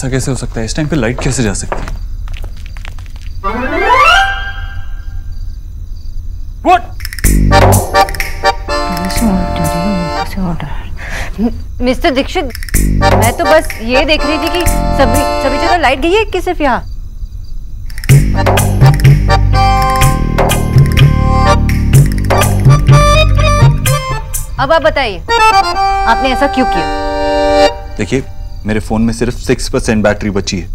ऐसा कैसे हो सकता है? इस टाइम पे लाइट कैसे जा सकती है? मिस्टर दीक्षित, मैं तो बस ये देख रही थी कि सभी जगह लाइट गई है कि सिर्फ यहाँ? अब आप बताइए, आपने ऐसा क्यों किया? देखिए, मेरे फोन में सिर्फ 6% बैटरी बची है।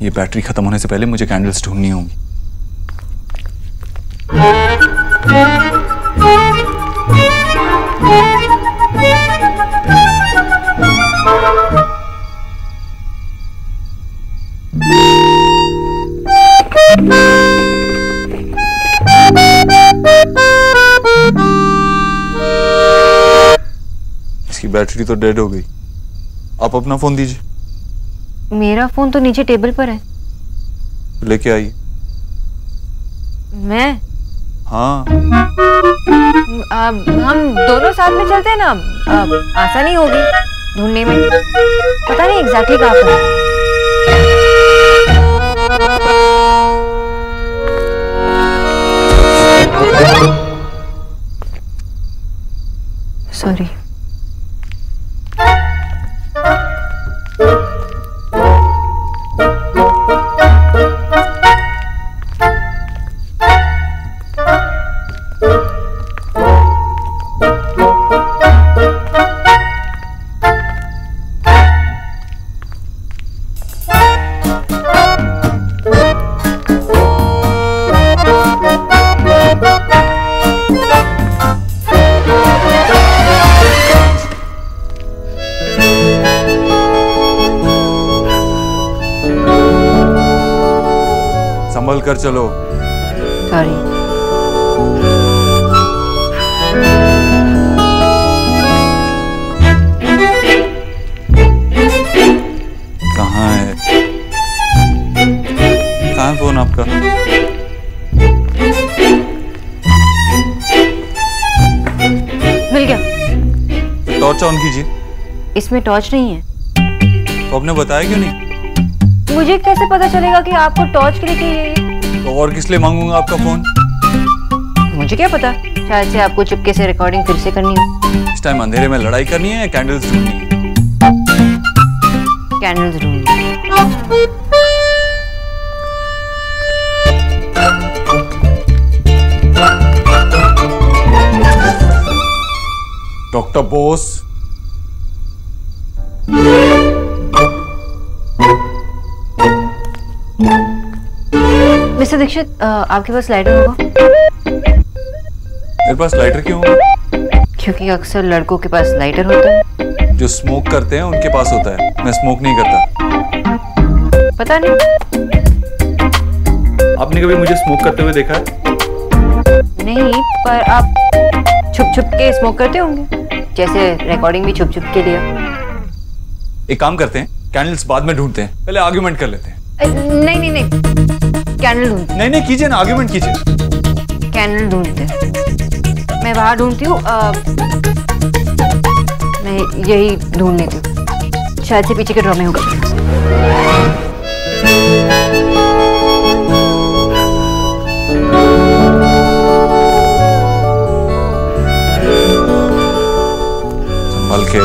ये बैटरी खत्म होने से पहले मुझे कैंडल्स ढूंढनी होंगी। इसकी बैटरी तो डेड हो गई। आप अपना फोन दीजिए। मेरा फोन तो नीचे टेबल पर है। लेके आइए। मैं? हाँ। हम दोनों साथ में चलते हैं ना, आसानी होगी ढूंढने में। पता नहीं एग्जैक्टली कहाँ पर है। सॉरी। संभल कर चलो। सॉरी। कहाँ है? कहाँ है फोन आपका? मिल गया। तो टॉर्च ऑन कीजिए। इसमें टॉर्च नहीं है। तो आपने बताया क्यों नहीं? मुझे कैसे पता चलेगा कि आपको टॉर्च के लिए चाहिए? तो और किस लिए मांगूंगा आपका फोन? मुझे क्या पता, शायद से आपको चुपके से रिकॉर्डिंग फिर से करनी हो। इस टाइम अंधेरे में लड़ाई करनी है या कैंडल्स ढूंढनी है? कैंडल्स ढूंढनी। डॉक्टर बोस। मिस्टर दीक्षित, आपके पास लाइटर होगा? मेरे पास लाइटर क्यों होगा? क्योंकि अक्सर लड़कों के पास लाइटर होता है। जो स्मोक करते हैं उनके पास होता है। मैं स्मोक नहीं करता। पता नहीं। आपने कभी मुझे स्मोक करते हुए देखा है? नहीं, पर आप छुप छुप के स्मोक करते होंगे, जैसे रिकॉर्डिंग भी छुप छुप के लिया। एक काम करते हैं, कैंडल्स बाद में ढूंढते हैं, पहले आर्ग्यूमेंट कर लेते हैं। नहीं नहीं नहीं, कैंडल ढूंढते। नहीं नहीं, कीजिए ना, आर्ग्यूमेंट कीजिए। कैंडल ढूंढते। मैं बाहर ढूंढती हूँ। मैं यही ढूंढ लेती हूँ, शायद से पीछे के ड्रॉ में होगा। संभल के।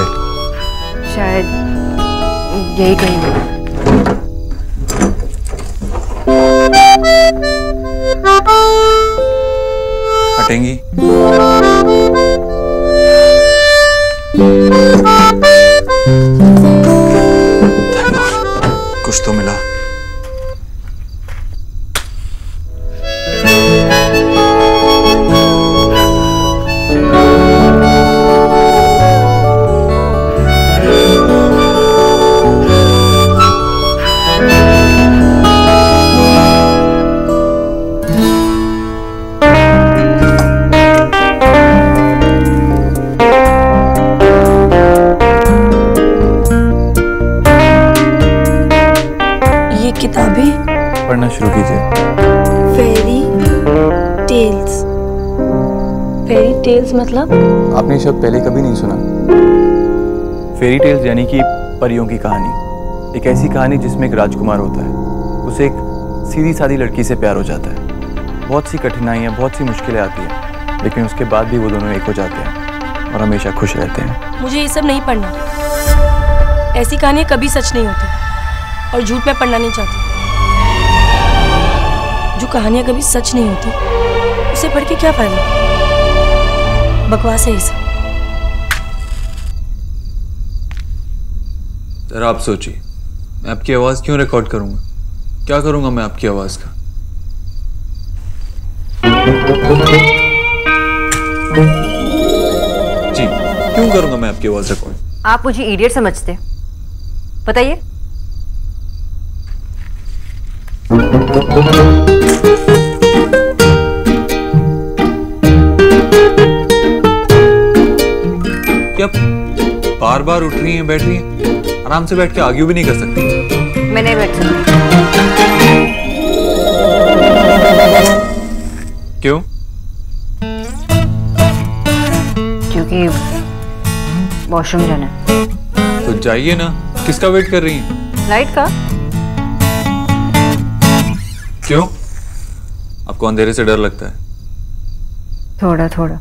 शायद यही कहीं होगा। हटेंगी? कुछ तो मिला। किताबें पढ़ना शुरू कीजिए। Fairy tales. फेरी टेल्स मतलब? आपने ये शब्द पहले कभी नहीं सुना। फेरी टेल्स यानी कि परियों की कहानी। एक ऐसी कहानी जिसमें एक राजकुमार होता है, उसे एक सीधी सादी लड़की से प्यार हो जाता है। बहुत सी कठिनाइयाँ, बहुत सी मुश्किलें आती हैं, लेकिन उसके बाद भी वो दोनों एक हो जाते हैं और हमेशा खुश रहते हैं। मुझे ये सब नहीं पढ़ना। ऐसी कहानियाँ कभी सच नहीं होती और झूठ मैं पढ़ना नहीं चाहती। जो कहानियाँ कभी सच नहीं होती उसे पढ़ के क्या फायदा? बकवास है ये सब। जरा आप सोचिए, मैं आपकी आवाज़ क्यों रिकॉर्ड करूंगा? क्या करूंगा मैं आपकी आवाज़ का? जी, क्यों करूंगा मैं आपकी आवाज़ रिकॉर्ड? आप मुझे इडियट समझते? बताइए। क्या बार बार उठ रही हैं, बैठ रही हैं? आराम से बैठ के आर्ग्यू भी नहीं कर सकती? मैं नहीं बैठ सकती। क्यों? क्योंकि वॉशरूम जाना है। तो जाइए ना, किसका वेट कर रही हैं? लाइट का। क्यों? आपको अंधेरे से डर लगता है? थोड़ा थोड़ा।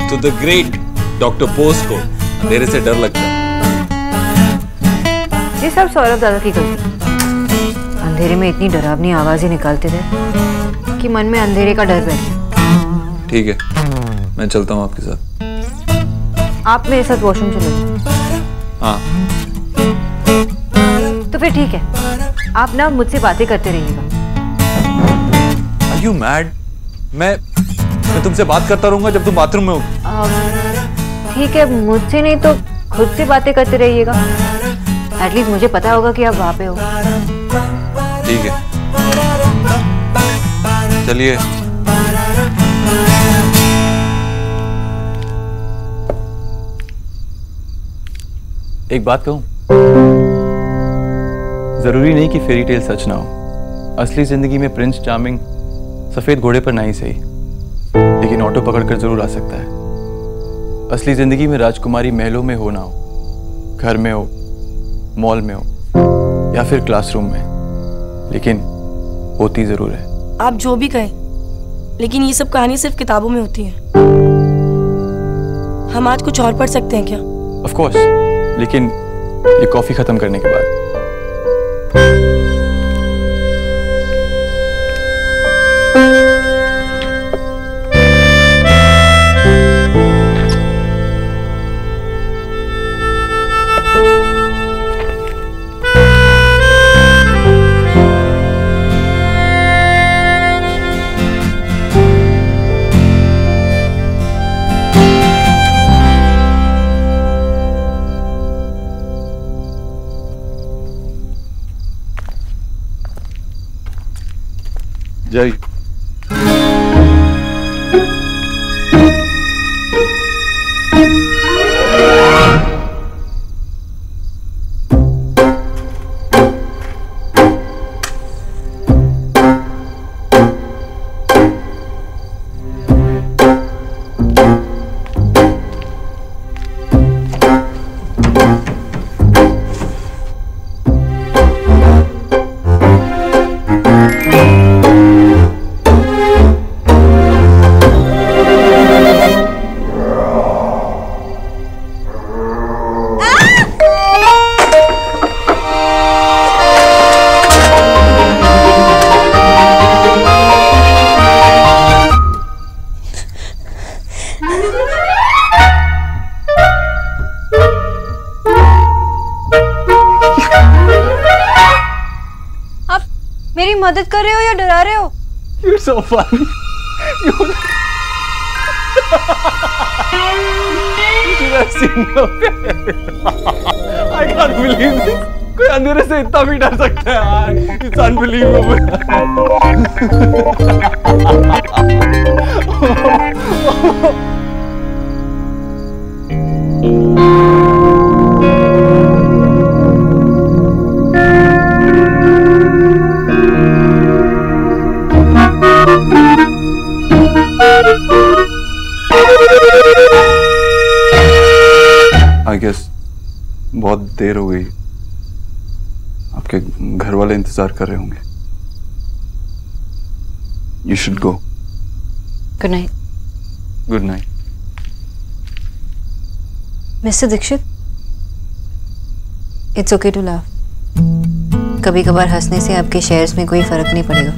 तो द ग्रेट डॉक्टर बोस को अंधेरे से डर लगता है। ये सब सौरभ दादा की गलती। अंधेरे में इतनी डरावनी आवाजें निकालते थे कि मन में अंधेरे का डर बैठ गया। ठीक है, मैं चलता हूँ आपके साथ। आप मेरे साथ वॉशरूम चलो। हाँ। तो फिर ठीक है, आप ना मुझसे बातें करते रहिएगा। Are you mad? मैं तुमसे बात करता रहूंगा जब तुम बाथरूम में हो। ठीक है, मुझसे नहीं तो खुद से बातें करते रहिएगा। एटलीस्ट मुझे पता होगा कि आप वहां पे हो। ठीक है, चलिए। एक बात कहूं, जरूरी नहीं कि फेरी टेल सच ना हो। असली जिंदगी में प्रिंस चार्मिंग सफेद घोड़े पर नहीं सही, लेकिन ऑटो पकड़कर जरूर आ सकता है। असली जिंदगी में राजकुमारी महलों में हो ना हो, घर में हो, मॉल में हो या फिर क्लासरूम में, लेकिन होती जरूर है। आप जो भी कहें, लेकिन ये सब कहानी सिर्फ किताबों में होती है। हम आज कुछ और पढ़ सकते हैं क्या? ऑफ कोर्स, लेकिन ये कॉफी खत्म करने के बाद। जय। मेरी मदद कर रहे हो या डरा रहे हो? You're so funny. You should have seen your face. I can't believe this. कोई अंधेरे से इतना भी डर सकता है यार? It's unbelievable. I guess बहुत देर हो गई। आपके घर वाले इंतजार कर रहे होंगे। You should go. Good night. Good night. Mister Dikshit, it's okay to laugh. कभी कभार हंसने से आपके शेयर्स में कोई फर्क नहीं पड़ेगा।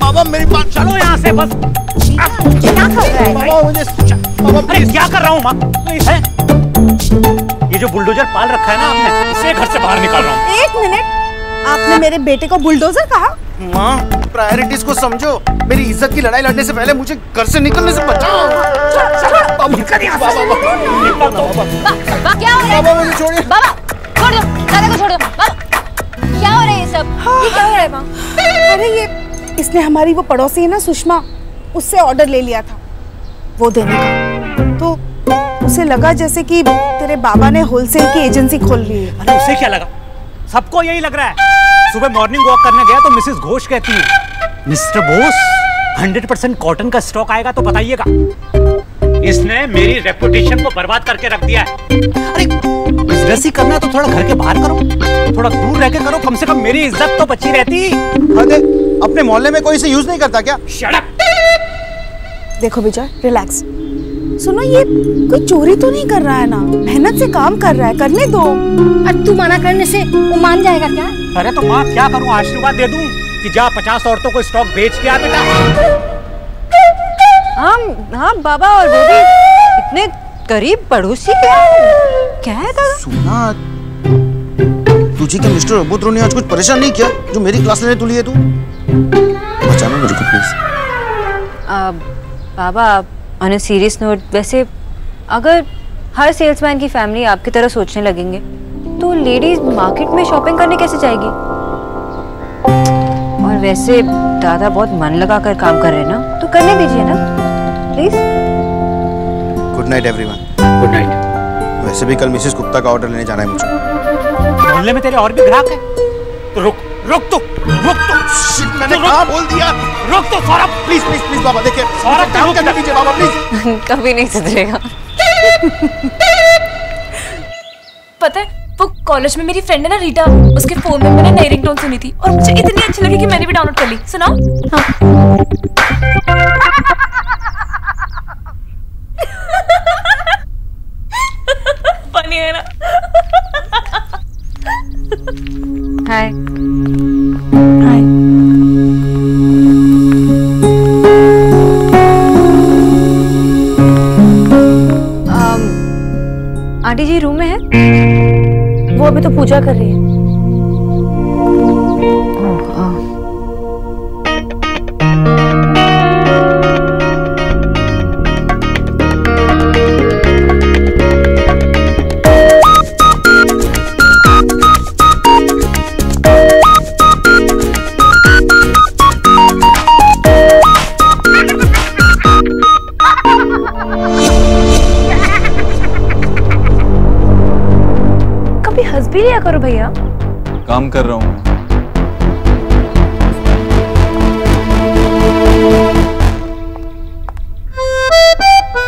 बाबा मेरी बात, चलो यहाँ से बस। क्या कर रहा है बाबा मुझे, बाबा प्लीज। क्या कर रहा हूँ माँ? ये जो बुलडोजर पाल रखा है ना आपने, इसे घर से बाहर निकाल रहा हूँ। एक मिनट, आपने मेरे बेटे को बुलडोजर कहा? माँ प्रायोरिटीज को समझो। मेरी इज्जत की लड़ाई लड़ने से पहले मुझे घर से निकलने से बचाओ। क्या हो रहा है? बाबा मुझे छोड़िए। बाबा छोड़ दो, दादा को छोड़ दो। बाबा क्या हो रहा है ये सब? ये क्या हो रहा है माँ? अरे ये इसने हमारी वो पड़ोसी है ना सुषमा, उससे ऑर्डर ले लिया था वो देने का। तो उसे लगा जैसे कि तेरे बाबा ने होलसेल की एजेंसी खोल ली है। अरे उसे क्या लगा? सबको यही लग रहा है। सुबह मॉर्निंग वॉक करने गया तो मिसेस घोष कहती है, मिस्टर बोस 100% कॉटन का स्टॉक आएगा तो बताइएगा। इसने मेरी रेपुटेशन को बर्बाद करके रख दिया है। अरे बिजनेस ही करना है तो थोड़ा घर के बाहर करो, थोड़ा दूर रह के करो, कम से कम मेरी इज्जत तो बची रहती। अरे अपने मोहल्ले में कोई इसे यूज नहीं करता क्या? Shut up. देखो विजय, रिलैक्स। सुनो, ये कोई चोरी तो नहीं कर रहा है ना, मेहनत से काम कर रहा है, करने दो। और तू मना करने से वो मान जाएगा क्या? अरे तो माँ क्या करूँ, आशीर्वाद दे दूं कि जा 50 औरतों को स्टॉक बेच के आ बेटा। हाँ बाबा, और वो भी इतने करीब पड़ोसी। क्या है दादा? सुना, तुझे क्या मिस्टर अबूद्रो ने आज कुछ परेशान नहीं किया जो मेरी क्लास लेने तुली है तू? बचाना मुझे को please. Baba on a serious note, वैसे अगर हर सेल्समैन की फैमिली आपकी तरह सोचने लगेंगे तो लेडीज मार्केट में शॉपिंग करने कैसे जाएगी? और वैसे दादा बहुत मन लगा कर काम कर रहे हैं ना, तो करने दीजिए ना please. Good night everyone. Good night. वैसे भी कल मिसेस गुप्ता का ऑर्डर लेने जाना है मुझे। मोहल्ले में तेरे और भी ग्राहक है तो रुक तो। मैंने कहा बोल दिया। रुक तो सौरभ, प्लीज प्लीज प्लीज बाबा, देखिए सौरभ काम करने दीजिए बाबा प्लीज। कभी नहीं सुधरेगा। पता है वो कॉलेज में मेरी फ्रेंड है ना रीटा, उसके फोन में मैंने नई रिंगटोन सुनी थी और मुझे इतनी अच्छी लगी कि मैंने भी डाउनलोड कर ली। सुना? हाँ। फनी है ना? हाय। हाय। आंटी जी रूम में है? वो अभी तो पूजा कर रही है। हंस भी लिया करो भैया। काम कर रहा हूँ।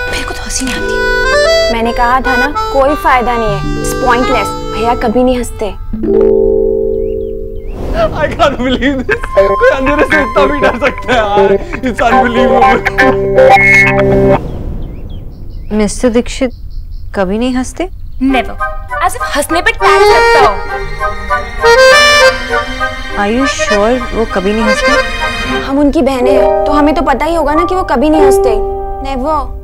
मेरे को तो हंसी नहीं आती। मैंने कहा था ना, कोई फायदा नहीं है, इट्स पॉइंटलेस। भैया कभी नहीं हंसते। I can't believe this. कोई अंधेरे से इतना भी डर सकता है यार। It's unbelievable. मिस्टर दीक्षित कभी नहीं हंसते? Never. ऐसे हंसने पे टैग लगता हो। Are you sure वो कभी नहीं हंसते? हम उनकी बहनें हैं तो हमें तो पता ही होगा ना कि वो कभी नहीं हंसते। नेवर।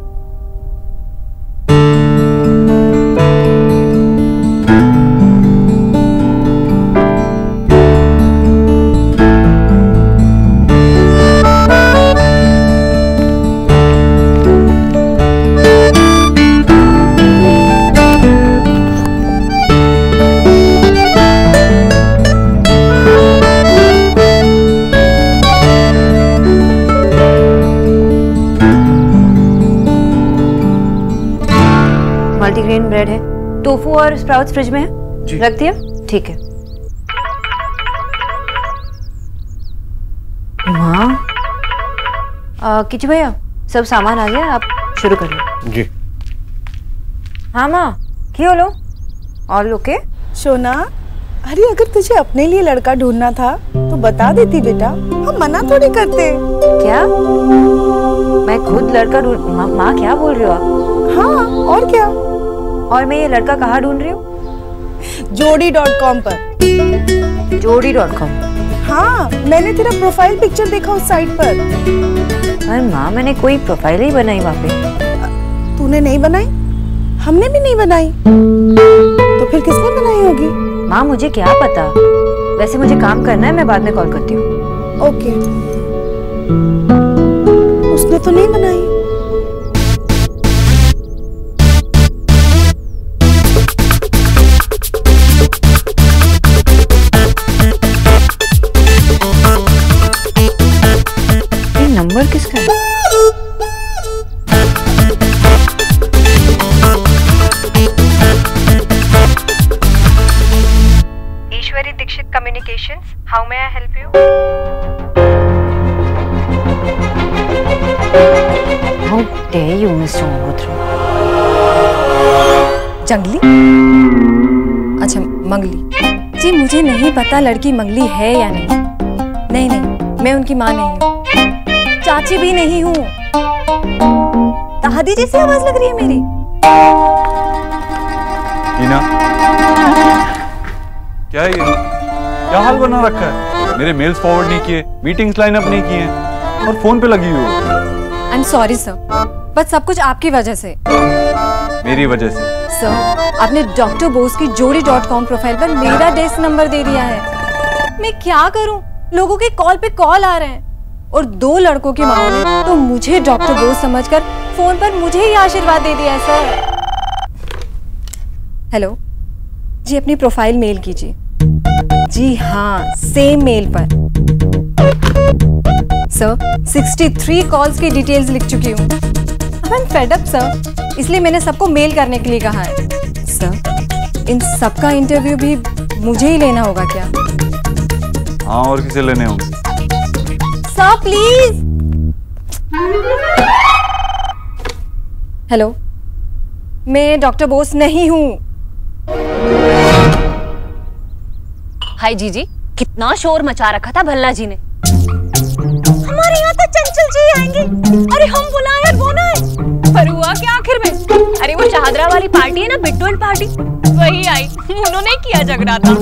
मल्टीग्रेन ब्रेड है, टोफू और स्प्राउट्स फ्रिज में है, रख दिया? ठीक है। माँ किचू भैया सब सामान आ गया, आप शुरू करिए। जी। हाँ माँ, क्यों लो ऑल ओके? सोना, अरे अगर तुझे अपने लिए लड़का ढूंढना था तो बता देती बेटा, हम मना थोड़ी करते। क्या? मैं खुद लड़का ढूंढ? माँ क्या बोल रहे हो आप? हाँ और क्या। और मैं ये लड़का कहाँ ढूंढ रही हूँ? जोड़ी.com पर। जोड़ी.com? हाँ, मैंने तेरा प्रोफाइल पिक्चर देखा उस साइट पर। अरे माँ, मैंने कोई प्रोफाइल ही बनाई वहाँ पे। तूने नहीं बनाई? हमने भी नहीं बनाई। तो फिर किसने बनाई होगी? माँ मुझे क्या पता, वैसे मुझे काम करना है, मैं बाद में कॉल करती हूँ। ओके। उसने तो नहीं बनाई। ये नंबर किसका है? Ishwari Dixit Communications. How may I help you? How dare you, Mr. Malhotra? जंगली? अच्छा मंगली जी, मुझे नहीं पता लड़की मंगली है या नहीं। नहीं नहीं, मैं उनकी माँ नहीं हूँ, चाची भी नहीं हूँ। दादी जैसी आवाज लग रही है मेरी। टीना, क्या है ये? क्या हाल बना रखा है? मेरे मेल्स फॉरवर्ड नहीं किए, मीटिंग्स लाइन अप नहीं किए और फोन पे लगी हुई हो। आई एम सॉरी सर, बस सब कुछ आपकी वजह से। मेरी वजह से? सर, आपने डॉक्टर बोस की जोड़ी.com प्रोफाइल पर मेरा डेस्क नंबर दे दिया है। मैं क्या करूं? लोगों के कॉल पे कॉल आ रहे हैं और 2 लड़कों की माँ ने तो मुझे डॉक्टर बोस समझकर फोन पर मुझे ही आशीर्वाद दे दिया है सर। हेलो जी, अपनी प्रोफाइल मेल कीजिए। जी हाँ, सेम मेल पर। सर, 63 कॉल्स की डिटेल्स लिख चुकी हूँ। I am fed up sir, इसलिए मैंने सबको मेल करने के लिए कहा है। सर, इन सबका इंटरव्यू भी मुझे ही लेना होगा क्या? हाँ, और किसे लेने होंगे? Sir please. हेलो, मैं डॉक्टर बोस नहीं हूँ। हाय जीजी, कितना शोर मचा रखा था भल्ला जी ने। हमारे यहाँ तो चंचल जी आएंगे। अरे हम बुलाए और वो ना आए। पर हुआ क्या आखिर में? अरे वो चाहदरा वाली पार्टी है ना, बिट्टू एंड पार्टी, वही आई। उन्होंने किया झगड़ा था।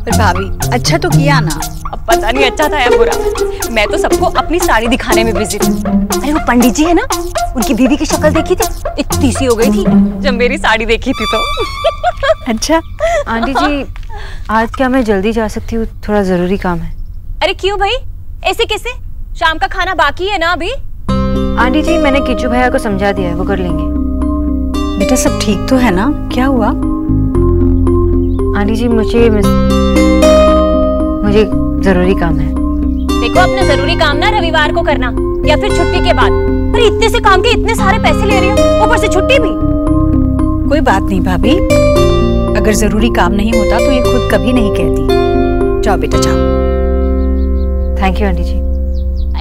पर भाभी अच्छा तो किया ना। अब पता नहीं अच्छा था या बुरा, मैं तो सबको अपनी साड़ी दिखाने में बिजी थी। अरे वो पंडित जी है ना, उनकी बीवी की शक्ल देखी थी, इतनी सी हो गई थी जब मेरी साड़ी देखी थी तो। अच्छा आंटी जी, आज क्या मैं जल्दी जा सकती हूँ? थोड़ा जरूरी काम है। अरे क्यों भाई, ऐसे कैसे? शाम का खाना बाकी है ना अभी? आंटी जी, मैंने किचू भैया को समझा दिया है, वो कर लेंगे। बेटा सब ठीक तो है ना? क्या हुआ? आंटी जी, मुझे जरूरी काम है। देखो, अपना जरूरी काम ना रविवार को करना या फिर छुट्टी के बाद। पर इतने से काम के इतने सारे पैसे ले रही हो, ऊपर से छुट्टी भी। कोई बात नहीं भाभी, अगर जरूरी काम नहीं होता तो ये खुद कभी नहीं कहती। जाओ बेटा जाओ। Thank you aunty ji.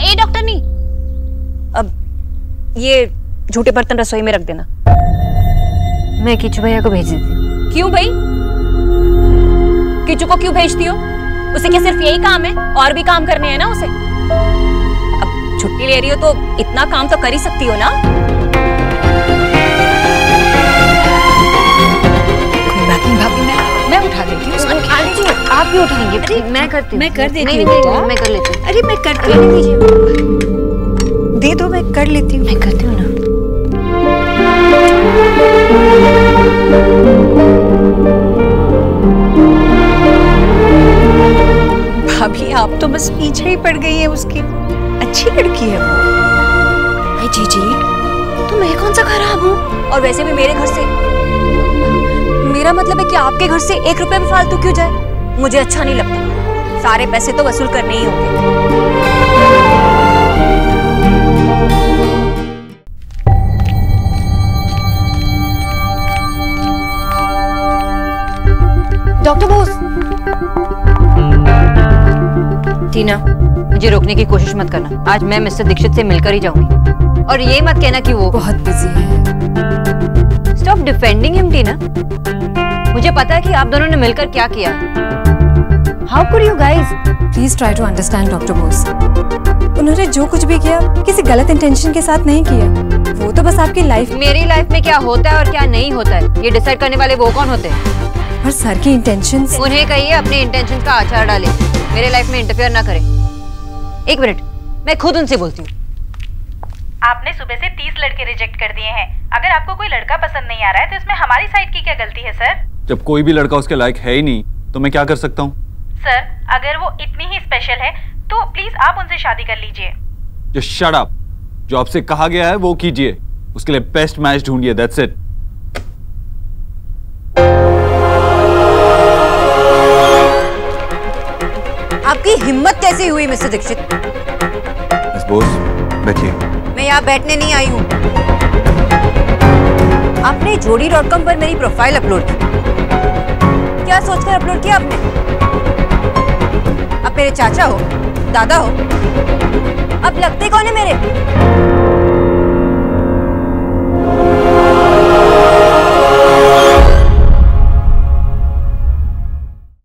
ए डॉक्टर नहीं, अब ये झूठे बर्तन रसोई में रख देना। मैं किचू भैया को भेज देती हूँ। क्यों भाई? किचू को क्यों भेजती हो? उसे क्या सिर्फ यही काम है? और भी काम करने हैं ना उसे। अब छुट्टी ले रही हो तो इतना काम तो कर ही सकती हो ना। कोई बात नहीं भाभी, मैं उठा देती हूँ। आंटी जी, आप भी उठाएंगे? मैं करती हूँ। मैं कर देती नहीं, हूँ। मैं कर लेती हूँ। अरे मैं करती हूँ, दे दो, मैं कर लेती हूँ। मैं करती हूँ ना। भाभी आप तो बस पीछे ही पड़ गई है उसकी। अच्छी लड़की है वो। जीजी, तो मैं कौन सा खराब हूँ? और वैसे भी मेरे घर से, मेरा मतलब है कि आपके घर से 1 रुपए भी फालतू क्यों जाए? मुझे अच्छा नहीं लगता। सारे पैसे तो वसूल करने ही होंगे। डॉक्टर बोस। टीना, मुझे रोकने की कोशिश मत करना। आज मैं मिस्टर दीक्षित से मिलकर ही जाऊंगी। और ये मत कहना कि वो बहुत बिजी है। स्टॉप डिफेंडिंग हिम टीना। मुझे पता है कि आप दोनों ने मिलकर क्या किया। How could you guys? Please try to understand doctor Bose. उन्होंने जो कुछ भी किया किसी गलत इंटेंशन के साथ नहीं किया। वो तो बस आपकी लाइफ, मेरी लाइफ में क्या होता है और क्या नहीं होता है, ये डिसाइड करने वाले वो कौन होते हैं? और सर की इंटेंशंस। उन्हें कहिए अपने इंटेंशन का आचार डाले, मेरे लाइफ में इंटरफेयर ना करें। एक मिनट, मैं खुद उनसे बोलती हूँ। आपने सुबह से 30 लड़के रिजेक्ट कर दिए हैं। अगर आपको कोई लड़का पसंद नहीं आ रहा है तो इसमें हमारी साइड की क्या गलती है सर? जब कोई भी लड़का उसके लायक है ही नहीं तो मैं क्या कर सकता हूँ? सर, अगर वो इतनी ही स्पेशल है तो प्लीज आप उनसे शादी कर लीजिए। Just shut up. जो आपसे कहा गया है वो कीजिए। उसके लिए बेस्ट मैच ढूंढिए, दैट्स इट। आपकी हिम्मत कैसे हुई मिस्टर दीक्षित? मिस बोस, बैठिए। मैं यहाँ बैठने नहीं आई हूँ। आपने जोड़ी.com पर मेरी प्रोफाइल अपलोड की। क्या सोचकर अपलोड किया आपने? आप मेरे चाचा हो, दादा हो, अब लगते कौन है मेरे?